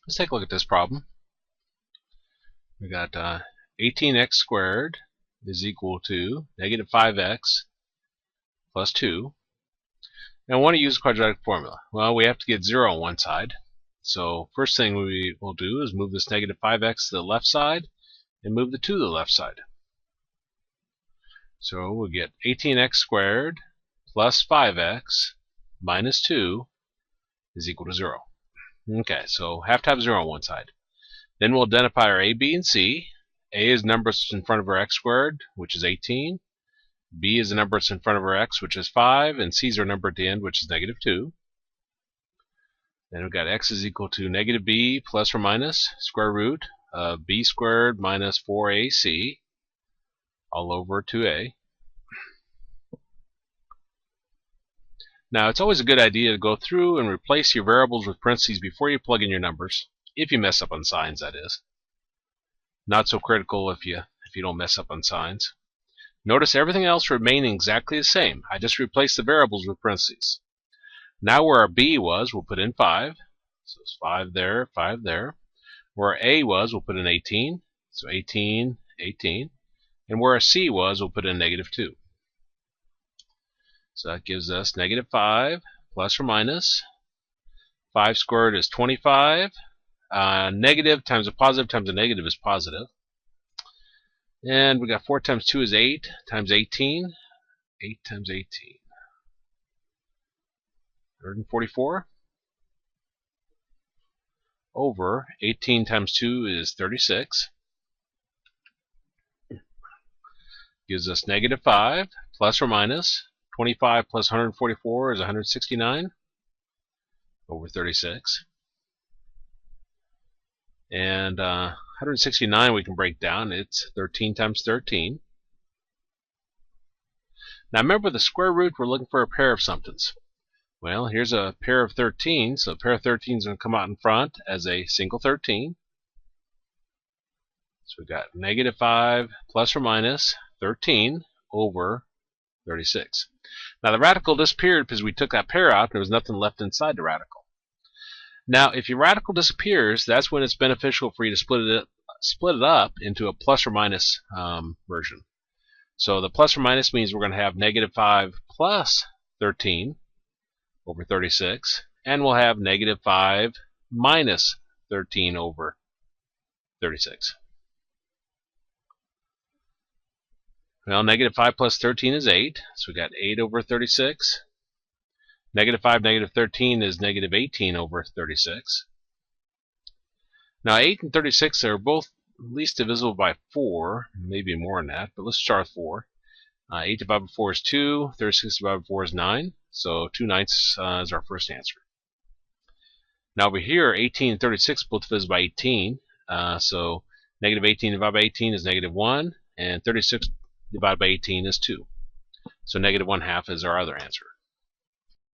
Let's take a look at this problem. We got 18x squared is equal to negative 5x plus 2. Now I want to use the quadratic formula. Well, we have to get 0 on one side. So first thing we will do is move this negative 5x to the left side and move the 2 to the left side. So we'll get 18x squared plus 5x minus 2 is equal to 0. Okay, so have to have 0 on one side. Then we'll identify our a, b, and c. A is the number that's in front of our x squared, which is 18. B is the number that's in front of our x, which is 5. And c is our number at the end, which is negative 2. Then we've got x is equal to negative b plus or minus square root of b squared minus 4ac all over 2a. Now, it's always a good idea to go through and replace your variables with parentheses before you plug in your numbers, if you mess up on signs, that is. Not so critical if you don't mess up on signs. Notice everything else remaining exactly the same. I just replaced the variables with parentheses. Now where our b was, we'll put in 5. So it's 5 there, 5 there. Where our a was, we'll put in 18. So 18, 18. And where our c was, we'll put in negative 2. So that gives us negative 5 plus or minus. 5 squared is 25. Negative times a positive times a negative is positive. And we got 4 times 2 is 8 times 18. 8 times 18. 144 over 18 times 2 is 36. Gives us negative 5 plus or minus 25 plus 144 is 169 over 36. And 169 we can break down. It's 13 times 13. Now remember, the square root, we're looking for a pair of somethings. Well, here's a pair of 13, so a pair of 13 is going to come out in front as a single 13. So we've got negative 5 plus or minus 13 over 36. Now the radical disappeared because we took that pair out and there was nothing left inside the radical. Now if your radical disappears, that's when it's beneficial for you to split it up into a plus or minus version. So the plus or minus means we're going to have negative 5 plus 13 over 36, and we'll have negative 5 minus 13 over 36. Well, negative 5 plus 13 is 8, so we got 8 over 36. Negative 5, negative 13 is negative 18 over 36. Now 8 and 36 are both at least divisible by 4, maybe more than that, but let's start with 4. 8 divided by 4 is 2, 36 divided by 4 is 9, so 2/9 is our first answer. Now over here, 18 and 36 both divisible by 18, so negative 18 divided by 18 is negative 1, and 36 divided by 18 is 2. So negative 1/2 is our other answer.